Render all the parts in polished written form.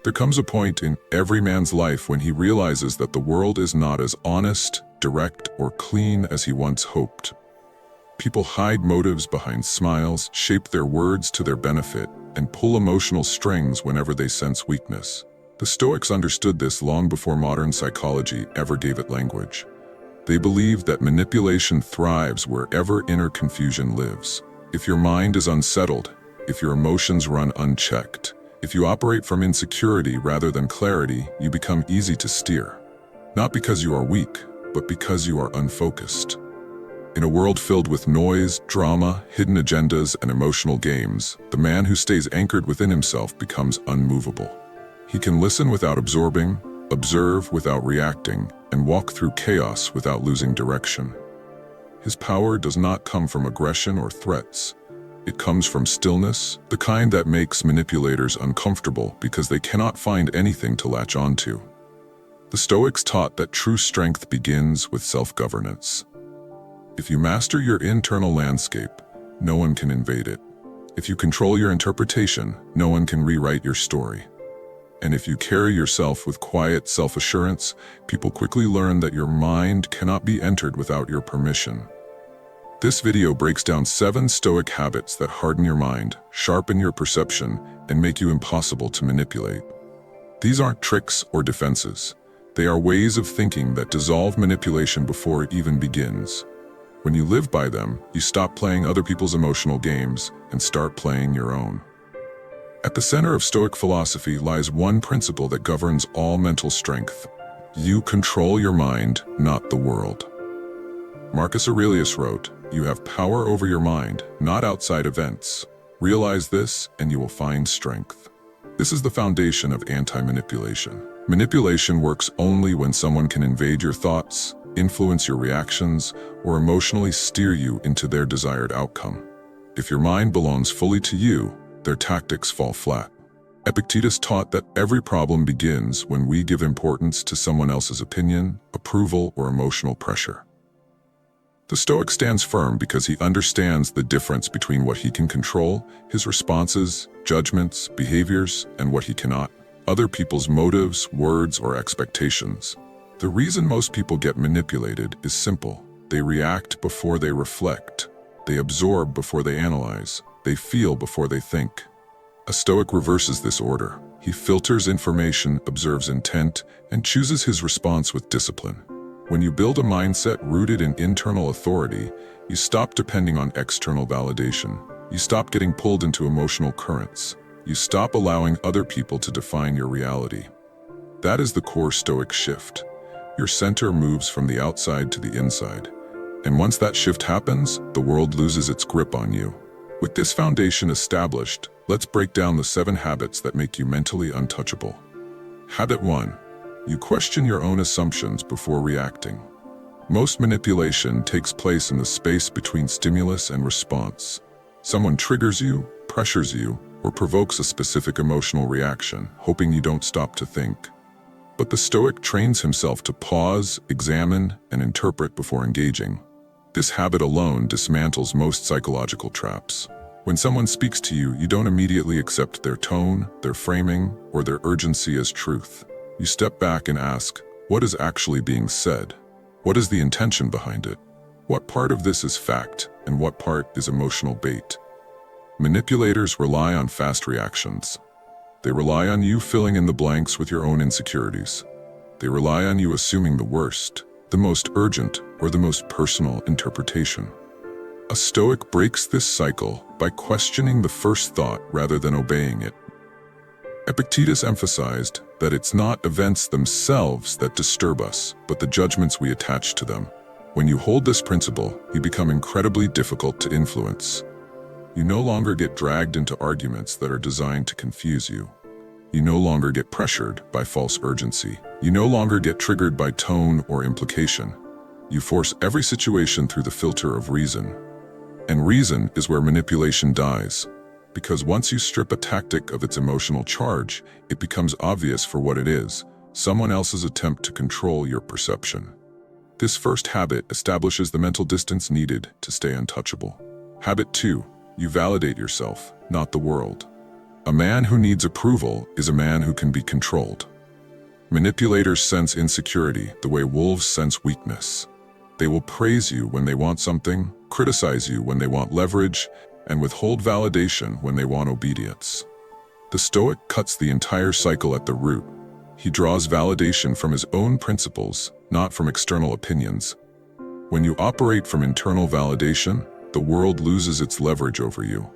There comes a point in every man's life when he realizes that the world is not as honest, direct, or clean as he once hoped. People hide motives behind smiles, shape their words to their benefit, and pull emotional strings whenever they sense weakness. The Stoics understood this long before modern psychology ever gave it language. They believed that manipulation thrives wherever inner confusion lives. If your mind is unsettled, if your emotions run unchecked, if you operate from insecurity rather than clarity, you become easy to steer. Not because you are weak, but because you are unfocused. In a world filled with noise, drama, hidden agendas, and emotional games, the man who stays anchored within himself becomes unmovable. He can listen without absorbing, observe without reacting, and walk through chaos without losing direction. His power does not come from aggression or threats. It comes from stillness, the kind that makes manipulators uncomfortable because they cannot find anything to latch onto. The Stoics taught that true strength begins with self-governance. If you master your internal landscape, no one can invade it. If you control your interpretation, no one can rewrite your story. And if you carry yourself with quiet self-assurance, people quickly learn that your mind cannot be entered without your permission. This video breaks down 7 Stoic habits that harden your mind, sharpen your perception, and make you impossible to manipulate. These aren't tricks or defenses. They are ways of thinking that dissolve manipulation before it even begins. When you live by them, you stop playing other people's emotional games and start playing your own. At the center of Stoic philosophy lies one principle that governs all mental strength. You control your mind, not the world. Marcus Aurelius wrote, "You have power over your mind, not outside events. Realize this, and you will find strength." This is the foundation of anti-manipulation. Manipulation works only when someone can invade your thoughts, influence your reactions, or emotionally steer you into their desired outcome. If your mind belongs fully to you, their tactics fall flat. Epictetus taught that every problem begins when we give importance to someone else's opinion, approval, or emotional pressure. The Stoic stands firm because he understands the difference between what he can control, his responses, judgments, behaviors, and what he cannot, other people's motives, words, or expectations. The reason most people get manipulated is simple. They react before they reflect. They absorb before they analyze. They feel before they think. A Stoic reverses this order. He filters information, observes intent, and chooses his response with discipline. When you build a mindset rooted in internal authority, you stop depending on external validation. You stop getting pulled into emotional currents. You stop allowing other people to define your reality. That is the core Stoic shift. Your center moves from the outside to the inside. And once that shift happens, the world loses its grip on you. With this foundation established, let's break down the 7 habits that make you mentally untouchable. Habit 1. You question your own assumptions before reacting. Most manipulation takes place in the space between stimulus and response. Someone triggers you, pressures you, or provokes a specific emotional reaction, hoping you don't stop to think. But the Stoic trains himself to pause, examine, and interpret before engaging. This habit alone dismantles most psychological traps. When someone speaks to you, you don't immediately accept their tone, their framing, or their urgency as truth. You step back and ask, what is actually being said? What is the intention behind it? What part of this is fact, and what part is emotional bait? Manipulators rely on fast reactions. They rely on you filling in the blanks with your own insecurities. They rely on you assuming the worst, the most urgent, or the most personal interpretation. A Stoic breaks this cycle by questioning the first thought rather than obeying it. Epictetus emphasized that it's not events themselves that disturb us, but the judgments we attach to them. When you hold this principle, you become incredibly difficult to influence. You no longer get dragged into arguments that are designed to confuse you. You no longer get pressured by false urgency. You no longer get triggered by tone or implication. You force every situation through the filter of reason. And reason is where manipulation dies. Because once you strip a tactic of its emotional charge, it becomes obvious for what it is, someone else's attempt to control your perception. This first habit establishes the mental distance needed to stay untouchable. Habit 2. You validate yourself, not the world. A man who needs approval is a man who can be controlled. Manipulators sense insecurity the way wolves sense weakness. They will praise you when they want something, criticize you when they want leverage, and withhold validation when they want obedience. The Stoic cuts the entire cycle at the root. He draws validation from his own principles, not from external opinions. When you operate from internal validation, the world loses its leverage over you.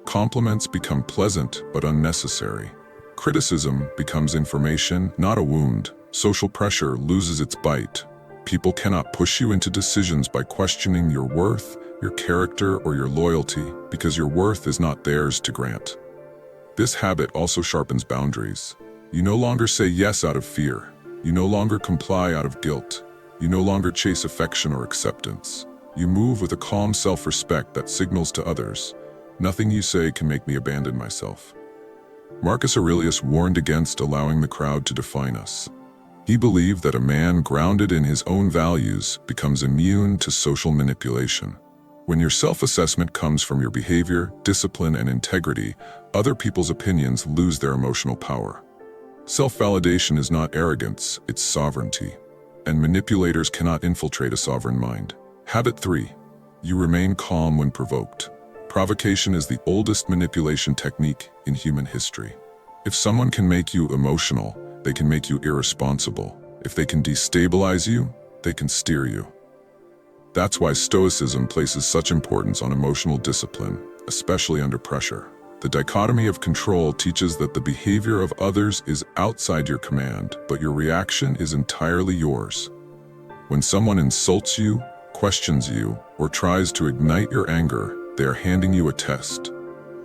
Compliments become pleasant but unnecessary. Criticism becomes information, not a wound. Social pressure loses its bite. People cannot push you into decisions by questioning your worth, your character, or your loyalty, because your worth is not theirs to grant. This habit also sharpens boundaries. You no longer say yes out of fear. You no longer comply out of guilt. You no longer chase affection or acceptance. You move with a calm self-respect that signals to others, "Nothing you say can make me abandon myself." Marcus Aurelius warned against allowing the crowd to define us. He believed that a man grounded in his own values becomes immune to social manipulation. When your self-assessment comes from your behavior, discipline, and integrity, other people's opinions lose their emotional power. Self-validation is not arrogance, it's sovereignty. And manipulators cannot infiltrate a sovereign mind. Habit 3. You remain calm when provoked. Provocation is the oldest manipulation technique in human history. If someone can make you emotional, they can make you irresponsible. If they can destabilize you, they can steer you. That's why Stoicism places such importance on emotional discipline, especially under pressure. The dichotomy of control teaches that the behavior of others is outside your command, but your reaction is entirely yours. When someone insults you, questions you, or tries to ignite your anger, they are handing you a test.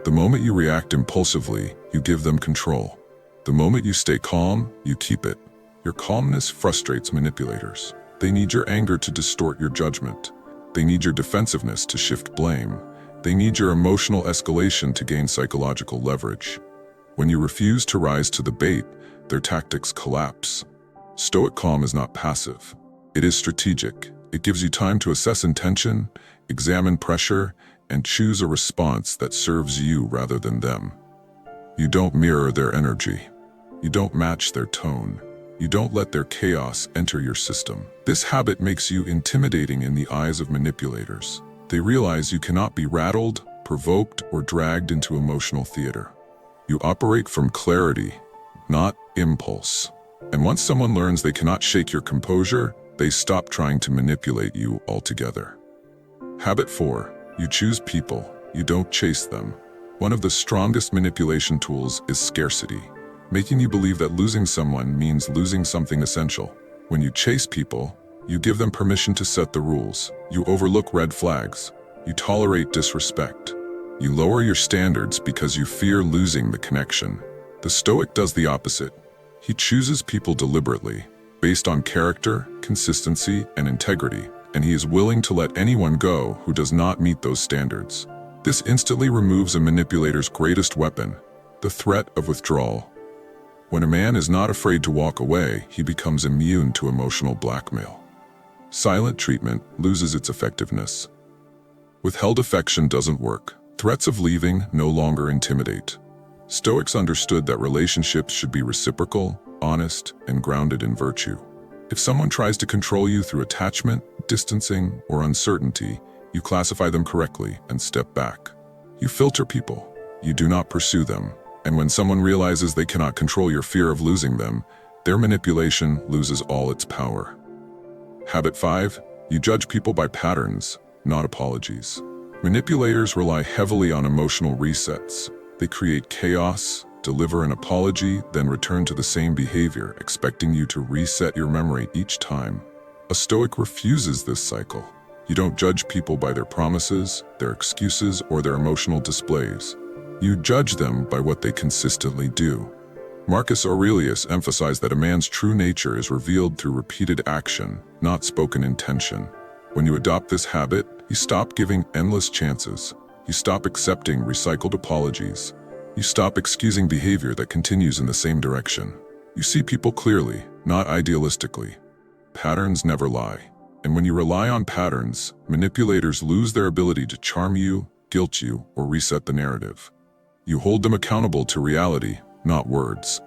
The moment you react impulsively, you give them control. The moment you stay calm, you keep it. Your calmness frustrates manipulators. They need your anger to distort your judgment. They need your defensiveness to shift blame. They need your emotional escalation to gain psychological leverage. When you refuse to rise to the bait, their tactics collapse. Stoic calm is not passive. It is strategic. It gives you time to assess intention, examine pressure, and choose a response that serves you rather than them. You don't mirror their energy. You don't match their tone. You don't let their chaos enter your system. This habit makes you intimidating in the eyes of manipulators. They realize you cannot be rattled, provoked, or dragged into emotional theater. You operate from clarity, not impulse. And once someone learns they cannot shake your composure, they stop trying to manipulate you altogether. Habit 4. You choose people, you don't chase them. One of the strongest manipulation tools is scarcity, making you believe that losing someone means losing something essential. When you chase people, you give them permission to set the rules. You overlook red flags. You tolerate disrespect. You lower your standards because you fear losing the connection. The Stoic does the opposite. He chooses people deliberately, based on character, consistency, and integrity, and he is willing to let anyone go who does not meet those standards. This instantly removes a manipulator's greatest weapon, the threat of withdrawal. When a man is not afraid to walk away, he becomes immune to emotional blackmail. Silent treatment loses its effectiveness. Withheld affection doesn't work. Threats of leaving no longer intimidate. Stoics understood that relationships should be reciprocal, honest, and grounded in virtue. If someone tries to control you through attachment, distancing, or uncertainty, you classify them correctly and step back. You filter people. You do not pursue them. And when someone realizes they cannot control your fear of losing them, their manipulation loses all its power. Habit 5. You judge people by patterns, not apologies. Manipulators rely heavily on emotional resets. They create chaos, deliver an apology, then return to the same behavior, expecting you to reset your memory each time. A Stoic refuses this cycle. You don't judge people by their promises, their excuses, or their emotional displays. You judge them by what they consistently do. Marcus Aurelius emphasized that a man's true nature is revealed through repeated action, not spoken intention. When you adopt this habit, you stop giving endless chances. You stop accepting recycled apologies. You stop excusing behavior that continues in the same direction. You see people clearly, not idealistically. Patterns never lie. And when you rely on patterns, manipulators lose their ability to charm you, guilt you, or reset the narrative. You hold them accountable to reality, not words.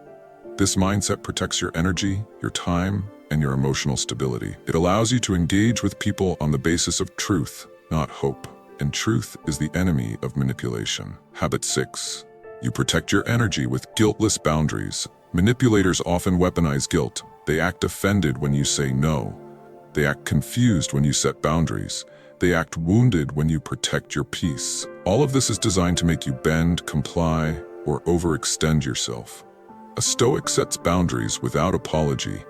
This mindset protects your energy, your time, and your emotional stability. It allows you to engage with people on the basis of truth, not hope. And truth is the enemy of manipulation. Habit 6. You protect your energy with guiltless boundaries. Manipulators often weaponize guilt. They act offended when you say no. They act confused when you set boundaries. They act wounded when you protect your peace. All of this is designed to make you bend, comply, or overextend yourself. A Stoic sets boundaries without apology.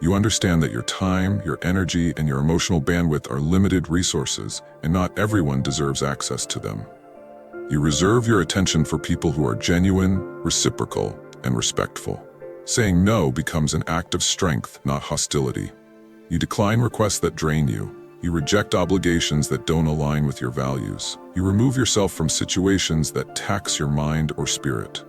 You understand that your time, your energy, and your emotional bandwidth are limited resources, and not everyone deserves access to them. You reserve your attention for people who are genuine, reciprocal, and respectful. Saying no becomes an act of strength, not hostility. You decline requests that drain you. You reject obligations that don't align with your values. You remove yourself from situations that tax your mind or spirit.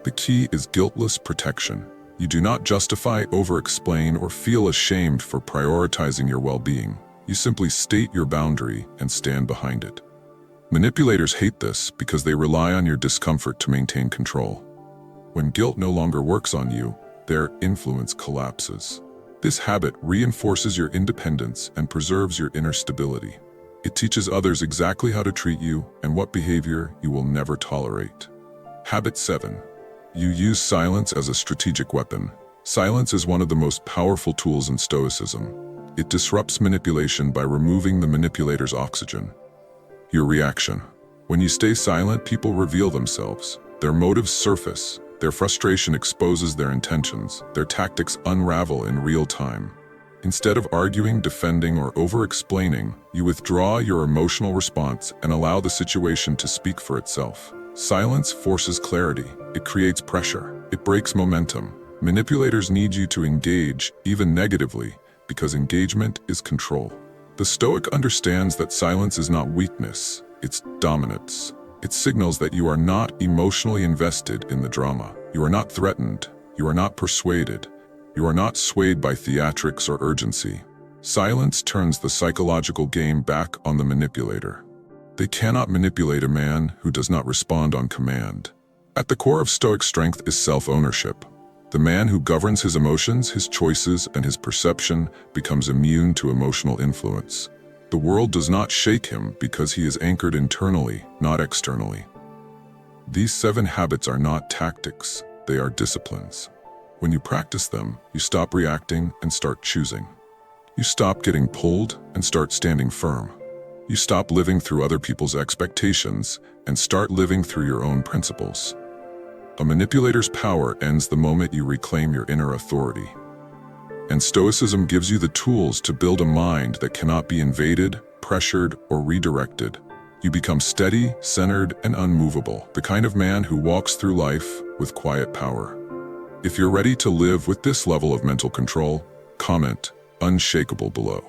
The key is guiltless protection. You do not justify, over-explain, or feel ashamed for prioritizing your well-being. You simply state your boundary and stand behind it. Manipulators hate this because they rely on your discomfort to maintain control. When guilt no longer works on you, their influence collapses. This habit reinforces your independence and preserves your inner stability. It teaches others exactly how to treat you and what behavior you will never tolerate. Habit 7. You use silence as a strategic weapon. Silence is one of the most powerful tools in Stoicism. It disrupts manipulation by removing the manipulator's oxygen. Your reaction. When you stay silent, people reveal themselves. Their motives surface. Their frustration exposes their intentions. Their tactics unravel in real time. Instead of arguing, defending, or over-explaining, you withdraw your emotional response and allow the situation to speak for itself. Silence forces clarity. It creates pressure. It breaks momentum. Manipulators need you to engage, even negatively, because engagement is control. The Stoic understands that silence is not weakness, it's dominance. It signals that you are not emotionally invested in the drama. You are not threatened. You are not persuaded. You are not swayed by theatrics or urgency. Silence turns the psychological game back on the manipulator. They cannot manipulate a man who does not respond on command. At the core of Stoic strength is self-ownership. The man who governs his emotions, his choices, and his perception becomes immune to emotional influence. The world does not shake him because he is anchored internally, not externally. These 7 habits are not tactics, they are disciplines. When you practice them, you stop reacting and start choosing. You stop getting pulled and start standing firm. You stop living through other people's expectations and start living through your own principles. A manipulator's power ends the moment you reclaim your inner authority. And Stoicism gives you the tools to build a mind that cannot be invaded, pressured, or redirected. You become steady, centered, and unmovable, the kind of man who walks through life with quiet power. If you're ready to live with this level of mental control, comment "unshakable" below.